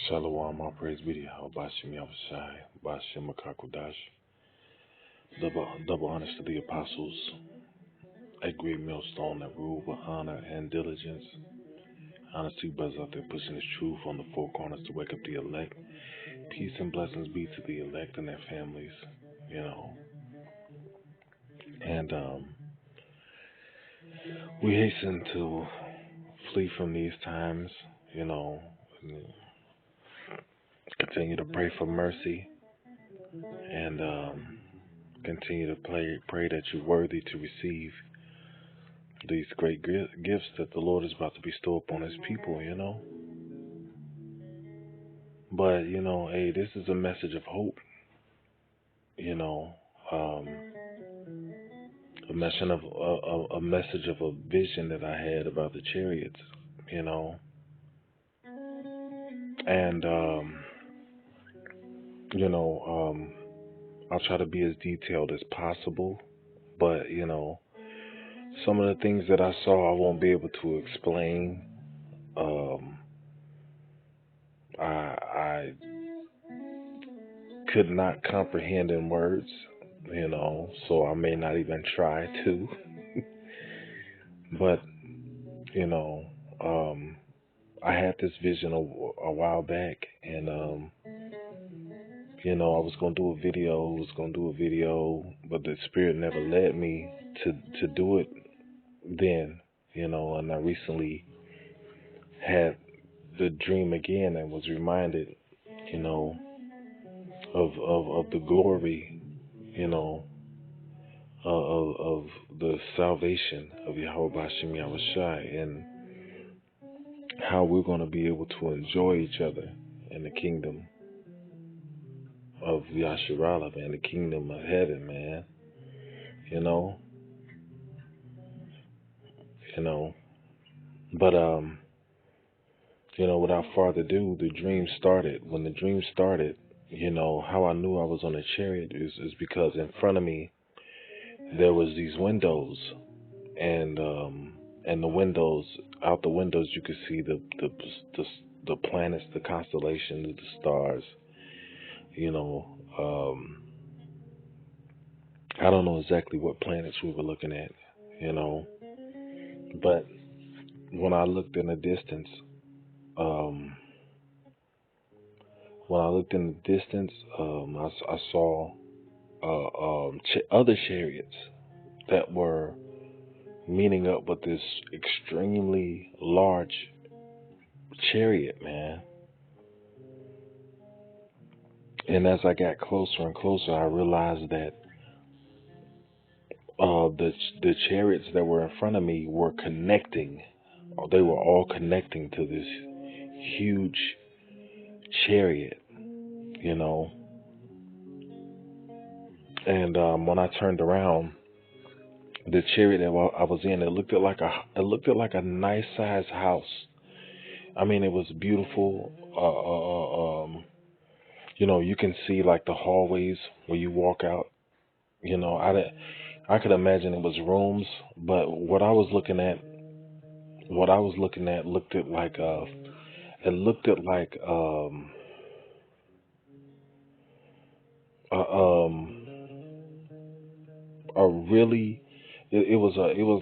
Shalom, all praise be to Yahweh, Bashim Yahushai, Bashim Makakodash. Double honors to the apostles, a great millstone that rule with honor and diligence. Honors to you brothers out there pushing this truth on the four corners to wake up the elect. Peace and blessings be to the elect and their families, And we hasten to flee from these times, continue to pray for mercy and continue to pray that you're worthy to receive these great gifts that the Lord is about to bestow upon his people, But, hey, this is a message of hope, a message of a vision that I had about the chariots, And, I'll try to be as detailed as possible, but, some of the things that I saw I won't be able to explain. I could not comprehend in words, so I may not even try to. But, I had this vision a while back, and, I was going to do a video, but the Spirit never led me to do it then, and I recently had the dream again and was reminded, of the glory, of the salvation of Yahweh Bashim Yahushai, and how we're going to be able to enjoy each other in the kingdom of Yasharala, man, the kingdom of heaven, man, but, without further ado, the dream started. When the dream started, how I knew I was on a chariot is because in front of me there was these windows, and the windows, out the windows you could see the planets, the constellations, the stars. I don't know exactly what planets we were looking at, but when I looked in the distance, I saw other chariots that were meeting up with this extremely large chariot, man. And as I got closer and closer, I realized that the chariots that were in front of me were connecting. They were all connecting to this huge chariot, And when I turned around, the chariot that I was in, it looked like a nice sized house. I mean, it was beautiful. You can see like the hallways where you walk out. I could imagine it was rooms, but what I was looking at looked at like a really, it was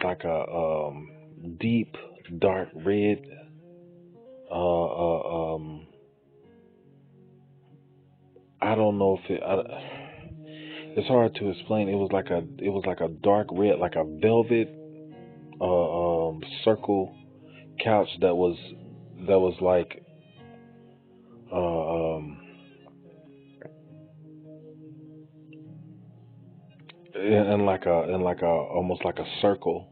like a deep dark red, I don't know if it's hard to explain. It was like a dark red, like a velvet circle couch that was like in like a almost like a circle,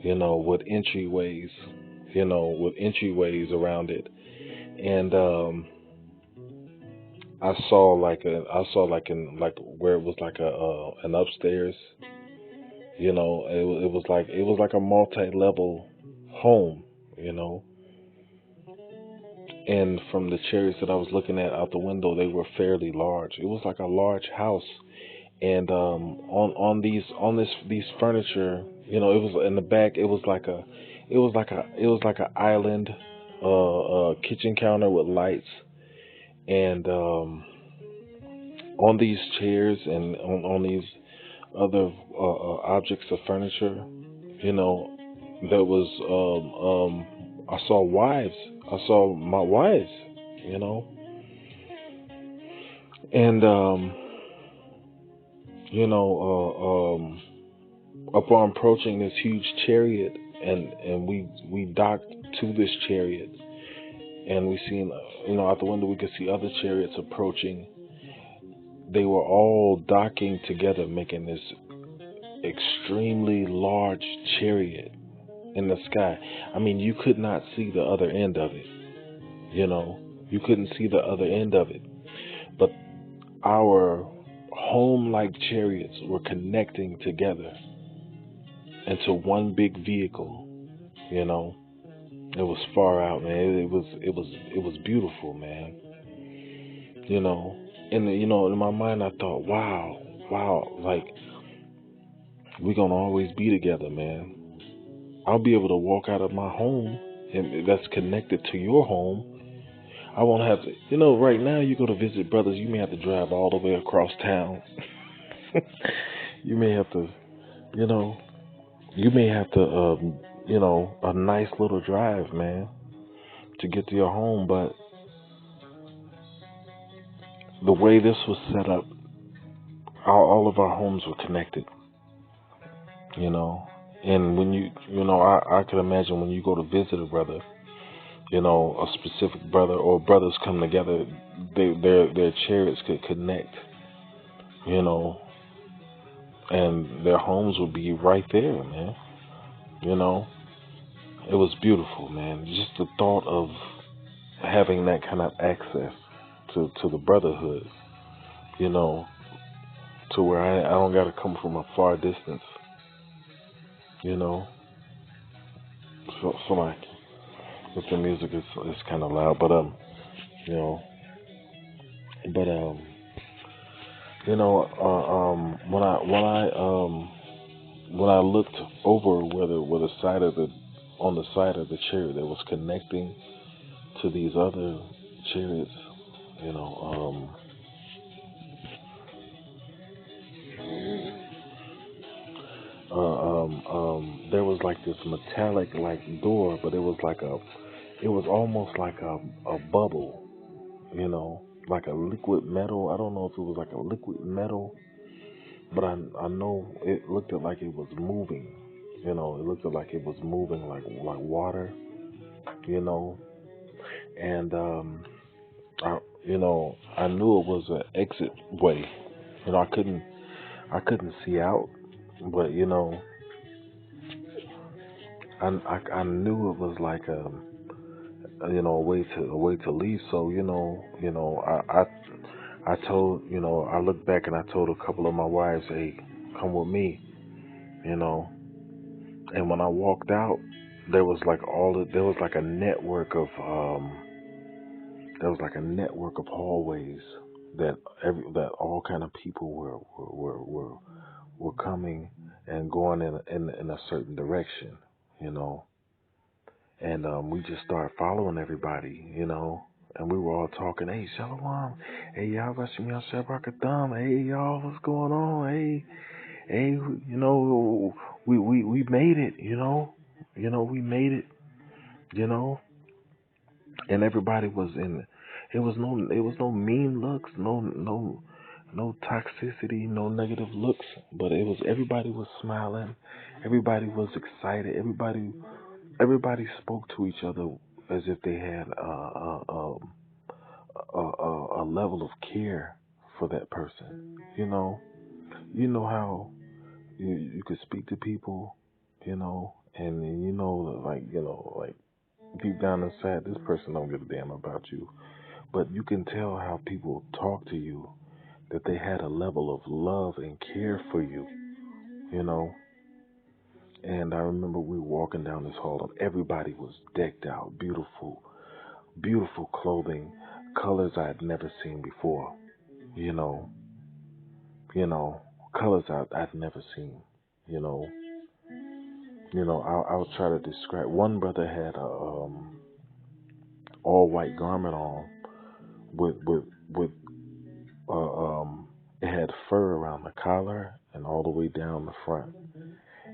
with entryways around it. And I saw like where it was like an upstairs, it was like a multi-level home, and from the chariots that I was looking at out the window, they were fairly large. It was like a large house. And on these furniture, it was in the back. It was like an island, kitchen counter with lights, and on these chairs and on these other objects of furniture, you know, there was I saw wives. I saw my wives, you know, and you know, upon approaching this huge chariot, and we docked to this chariot, and we seen, you know, out the window we could see other chariots approaching. They were all docking together, making this extremely large chariot in the sky. I mean, you could not see the other end of it. You know, you couldn't see the other end of it. But our home-like chariots were connecting together into one big vehicle. You know, it was far out, man. It was beautiful, man. You know, and you know, in my mind, I thought, wow, like we're gonna always be together, man. I'll be able to walk out of my home, and that's connected to your home. I won't have to, you know, right now you go to visit brothers, you may have to drive all the way across town. You may have to, you know, you may have to, you know, a nice little drive, man, to get to your home. But the way this was set up, all of our homes were connected, you know. And when you know, I could imagine when you go to visit a brother, you know, a specific brother or brothers come together, their chariots could connect, you know, and their homes would be right there, man. You know, it was beautiful, man. Just the thought of having that kind of access to the brotherhood, you know, to where I don't got to come from a far distance, you know. So like with the music, it's kind of loud, but you know, but you know, when I looked over where the side of the on the side of the chariot that was connecting to these other chariots, you know, there was like this metallic like door, but it was almost like a bubble, you know, like a liquid metal. I don't know if it was like a liquid metal, but I know it looked like it was moving. You know, it looked like it was moving like water. You know, and you know, I knew it was an exit way. You know, I couldn't see out, but you know, I knew it was like you know, a way to leave. So you know, I told, you know, I looked back and I told a couple of my wives, hey, come with me, you know. And when I walked out, there was like a network of hallways that that all kind of people were coming and going in a certain direction, you know. And we just started following everybody, you know. And we were all talking, hey, Shalom, hey, y'all, Bashim Shabakatham, hey, y'all, what's going on, hey, you know, we made it, you know, we made it, you know. And everybody was in, it was no mean looks, no toxicity, no negative looks, but everybody was smiling, everybody was excited, everybody spoke to each other as if they had a level of care for that person. You know how you could speak to people, you know, and you know, like, you know, like deep down inside, this person don't give a damn about you, but you can tell how people talk to you, that they had a level of love and care for you, you know. And I remember we were walking down this hall and everybody was decked out, beautiful clothing, colors I had never seen before, you know, colors I'd never seen, you know. I'll try to describe. One brother had all white garment on with it had fur around the collar and all the way down the front,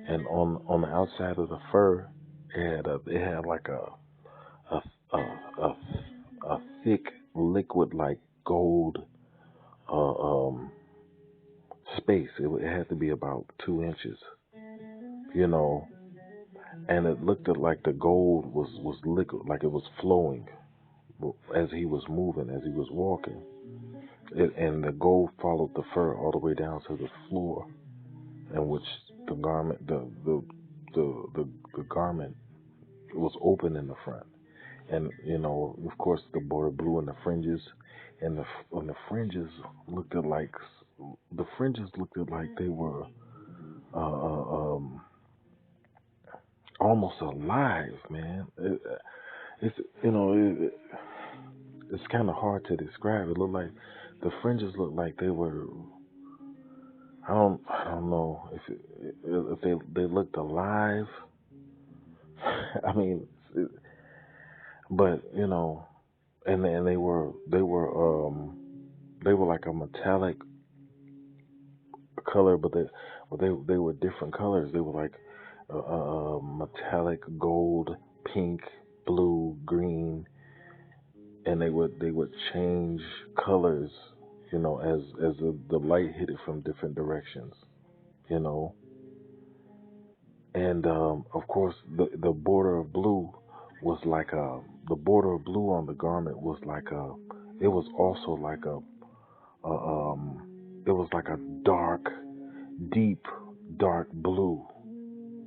and on the outside of the fur, it had like a a a, a thick liquid like gold uh, um space. It had to be about 2 inches, you know, and it looked like the gold was liquid, like it was flowing as he was moving, as he was walking. And the gold followed the fur all the way down to the floor, in which the garment, the garment was open in the front, and of course, the border blue and the fringes, and the fringes looked at like the fringes looked at like they were almost alive, man. It's it's kind of hard to describe. It looked like the fringes looked like they were. I don't know if they looked alive. I mean, but and they were like a metallic color, but they were different colors. They were like metallic gold, pink, blue, green, and they would change colors, as the light hit it from different directions, you know. And of course, the border of blue was like the border of blue on the garment was like it was also like a it was like a dark, deep, dark blue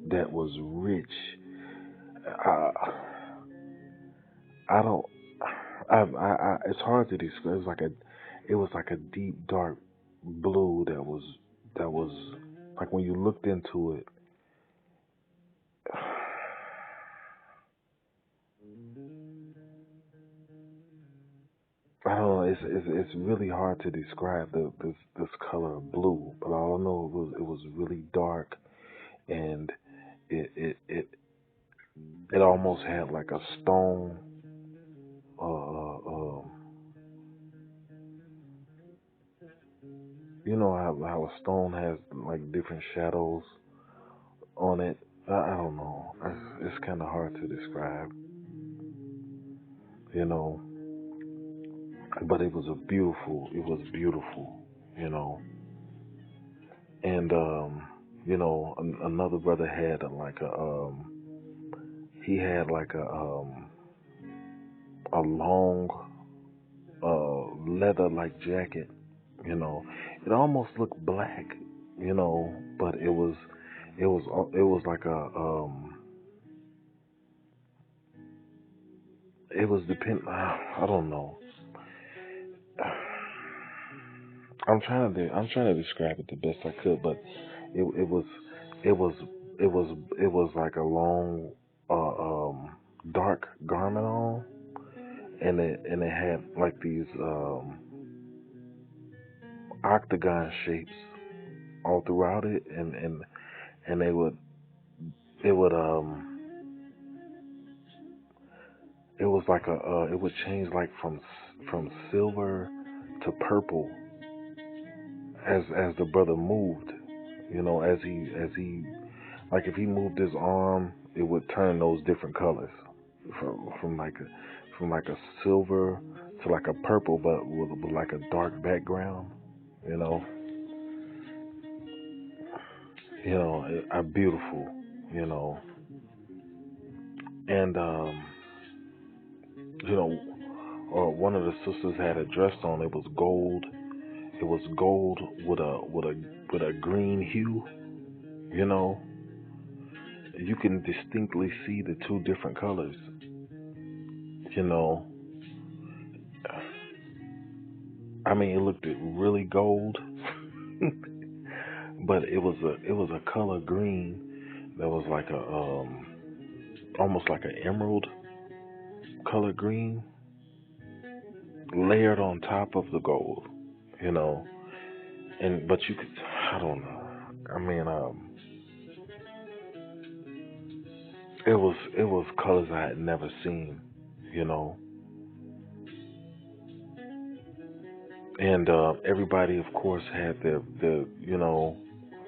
that was rich. I, I don't, it's hard to describe. It was like a deep, dark blue that was like when you looked into it. I don't know. It's really hard to describe this color of blue, but all I know it was really dark, and it it it, it almost had like a stone. You know how a stone has like different shadows on it. I don't know. It's kind of hard to describe, you know. But it was beautiful. It was beautiful, you know. And another brother had he had like a long leather like jacket, you know. It almost looked black, but it was like it was I don't know. I'm trying to describe it the best I could, but it was it was it was like a long dark garment on, and it had like these octagon shapes all throughout it, and it would it was like it would change like from silver to purple as the brother moved, as he like if he moved his arm, it would turn those different colors from like a silver to like a purple, but with like a dark background. You know, are beautiful. You know, and you know, one of the sisters had a dress on. It was gold. It was gold with a green hue. You know, you can distinctly see the two different colors. You know, I mean, it looked really gold, but it was a color green that was like a almost like an emerald color green layered on top of the gold. You know, but you could, I don't know. I mean, it was colors I had never seen. You know, And everybody, of course, had their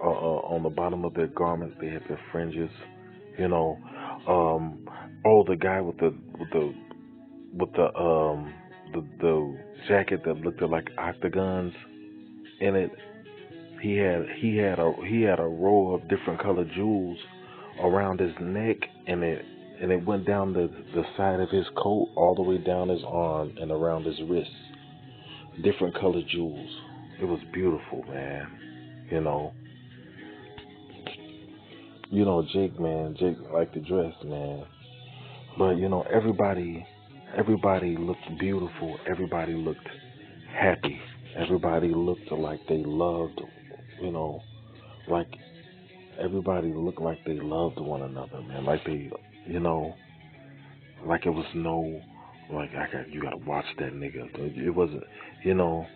on the bottom of their garments they had their fringes, you know. Um, oh, the guy with the jacket that looked like octagons in it. He had a row of different colored jewels around his neck, and it went down the side of his coat all the way down his arm and around his wrists. Different colored jewels. It was beautiful, man. You know, Jake, man. Jake liked to dress, man. But everybody looked beautiful. Everybody looked happy. Everybody looked like they loved, you know, like everybody looked like they loved one another, man. Like they, you know, like it was no, like you gotta watch that nigga. It wasn't, you know,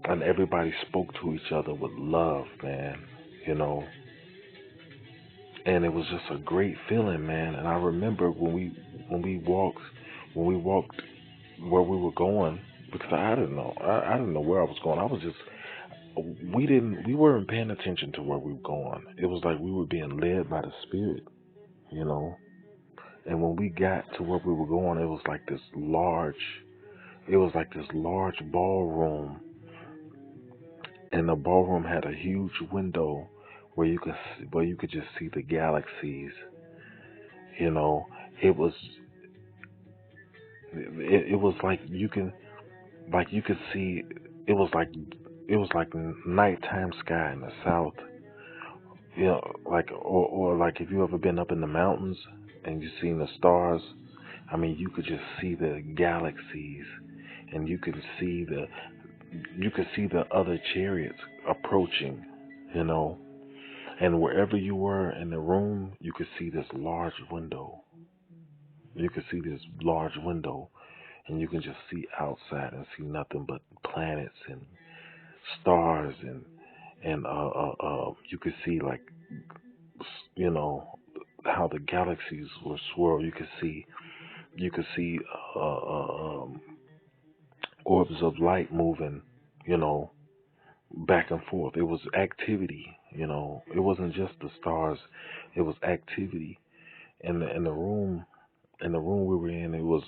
and everybody spoke to each other with love, man. You know, and it was just a great feeling, man. And I remember when we walked where we were going, because I didn't know, I didn't know where I was going. I was just we weren't paying attention to where we were going. It was like we were being led by the Spirit, you know. And when we got to where we were going, it was like this large ballroom, and the ballroom had a huge window where you could just see the galaxies. You know, it was it was like you could see. It was like nighttime sky in the south. You know, or like if you ever been up in the mountains and you seen the stars. I mean, you could just see the galaxies, and you could see the other chariots approaching. You know, and wherever you were in the room, you could see this large window. You could see this large window, and you can just see outside and see nothing but planets and stars, and you could see, like, you know, how the galaxies were swirled. You could see uh, uh, um, orbs of light moving, you know, back and forth. It was activity, you know. It wasn't just the stars. It was activity. In the room we were in, it was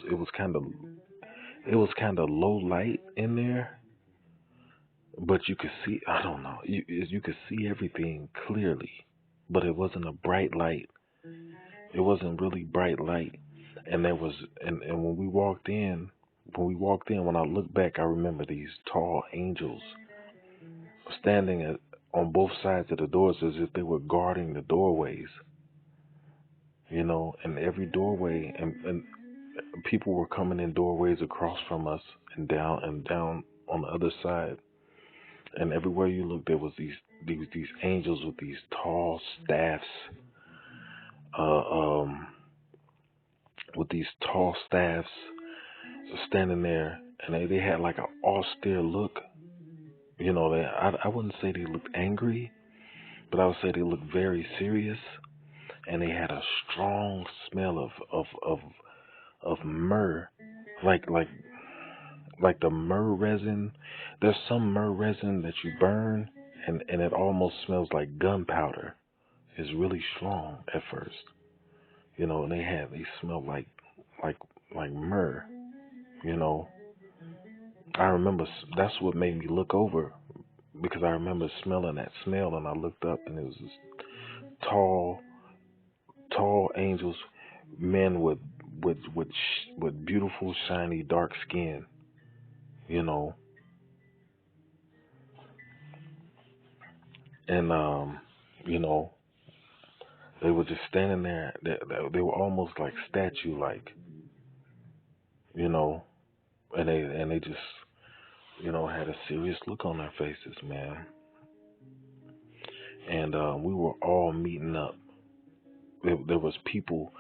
kind of low light in there, but you could see. I don't know. You could see everything clearly, but it wasn't a bright light. It wasn't really bright light, and there was and when I look back, I remember these tall angels standing on both sides of the doors as if they were guarding the doorways, you know, and every doorway, and people were coming in doorways across from us and down on the other side, and everywhere you looked there was these angels with these tall staffs, uh, um, with these tall staffs standing there, and they had like an austere look. You know, I wouldn't say they looked angry, but I would say they looked very serious, and they had a strong smell of myrrh, like the myrrh resin. There's some myrrh resin that you burn, and it almost smells like gunpowder. It's really strong at first, you know, and they smell like like myrrh, you know. I remember that's what made me look over, because I remember smelling that smell, and I looked up, and it was this tall, tall angels, men with beautiful, shiny, dark skin, you know, and you know, they were just standing there. They were almost like statue-like, you know, and they just, you know, had a serious look on their faces, man. And we were all meeting up. There was people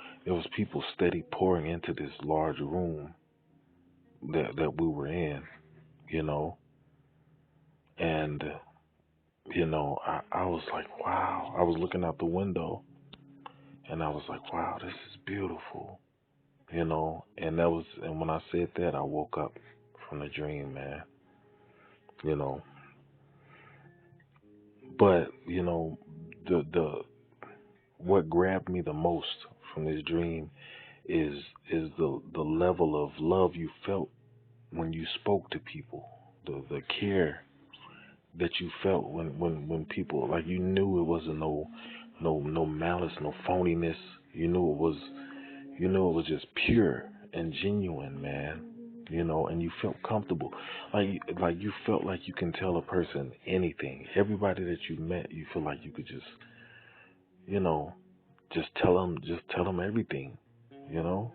steady pouring into this large room that we were in, you know, and I was like, wow. I was looking out the window, and I was like, wow, this is beautiful, you know. And when I said that, I woke up from the dream, man. You know, but the what grabbed me the most from this dream is the level of love you felt when you spoke to people, the care that you felt when people, like, you knew it wasn't no malice, no phoniness. You knew it was just pure and genuine, man. And you felt comfortable, like you felt like you can tell a person anything. Everybody that you met, you feel like you could just, you know, just tell them everything, you know.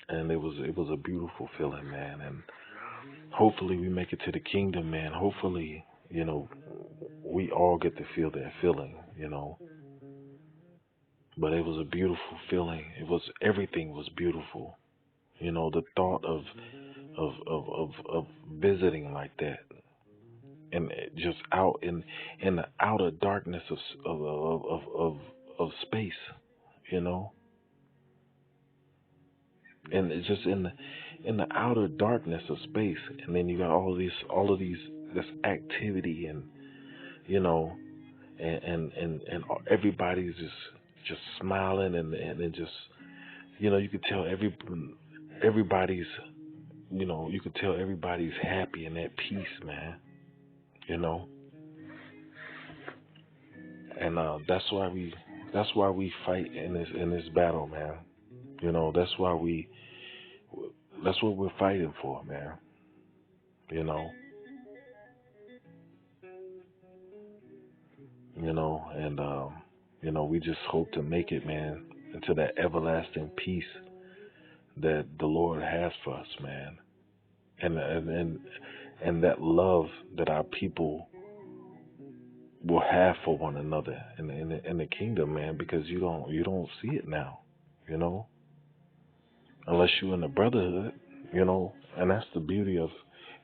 And it was a beautiful feeling, man. And hopefully we make it to the kingdom, man. Hopefully, we all get to feel that feeling. But it was a beautiful feeling. Everything was beautiful. The thought of visiting like that, and just out in the outer darkness of space, you know, and it's just in the outer darkness of space, and then you got all of these this activity, and you know, and everybody's just smiling, and just, you could tell everybody's, you could tell everybody's happy and at peace, man. You know, and that's why we fight in this battle, man. That's what we're fighting for, man. You know, and we just hope to make it, man, into that everlasting peace that the Lord has for us, man, and that love that our people will have for one another in the kingdom, man, because you don't see it now, you know, unless you're in the brotherhood, and that's the beauty of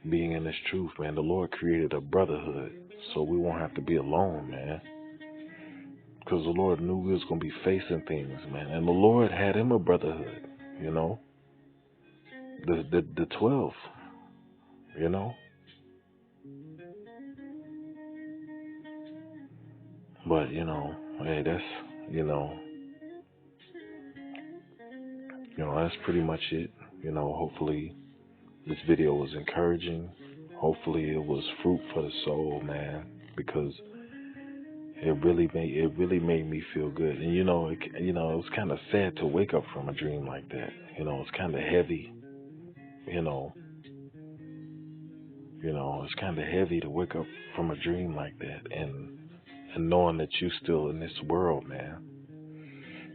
being in this truth, man. The Lord created a brotherhood, so we won't have to be alone, man, because the Lord knew we was gonna be facing things, man, and the Lord had him a brotherhood, you know, the 12, you know, but hey, that's you know, that's pretty much it. Hopefully this video was encouraging. Hopefully it was fruit for the soul, man, because it really made me feel good. And it was kind of sad to wake up from a dream like that. It's kind of heavy. You know, it's kind of heavy to wake up from a dream like that, and knowing that you still in this world, man.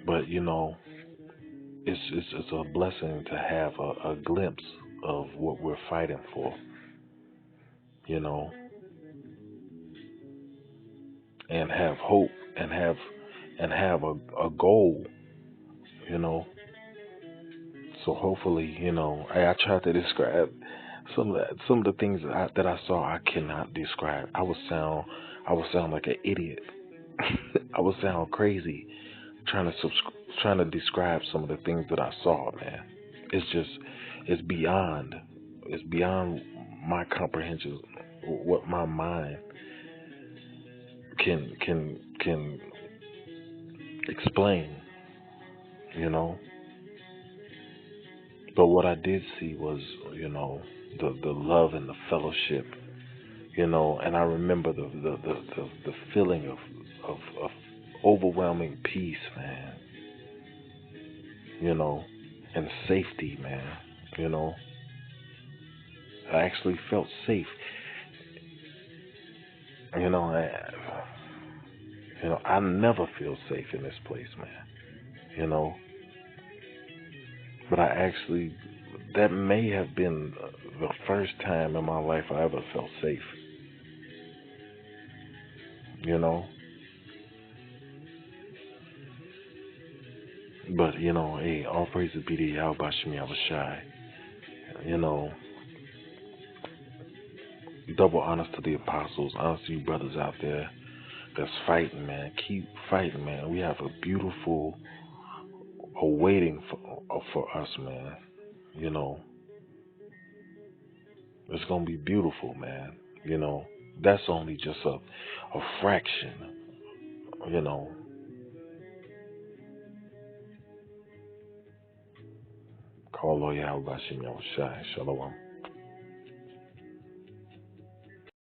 But it's a blessing to have a glimpse of what we're fighting for. You know, and have hope, and have a goal. You know, so hopefully, I tried to describe some of the things that I saw. I cannot describe. I would sound like an idiot. I would sound crazy trying to describe some of the things that I saw, man. It's beyond my comprehension, what my mind can explain, you know. But what I did see was, the love and the fellowship, and I remember the feeling of overwhelming peace, man, you know, and safety, man, you know. I actually felt safe, you know. I never feel safe in this place, man, you know. But that may have been the first time in my life I ever felt safe, you know. But, hey, all praises be to Yahweh Bashim Yahushai. You know, double honors to the apostles, honors to you brothers out there that's fighting, man. Keep fighting, man. We have a beautiful awaiting for us, man. You know, it's gonna be beautiful, man. You know, that's only just a fraction. You know, call Yahweh Bashim Yahushai. Shalom.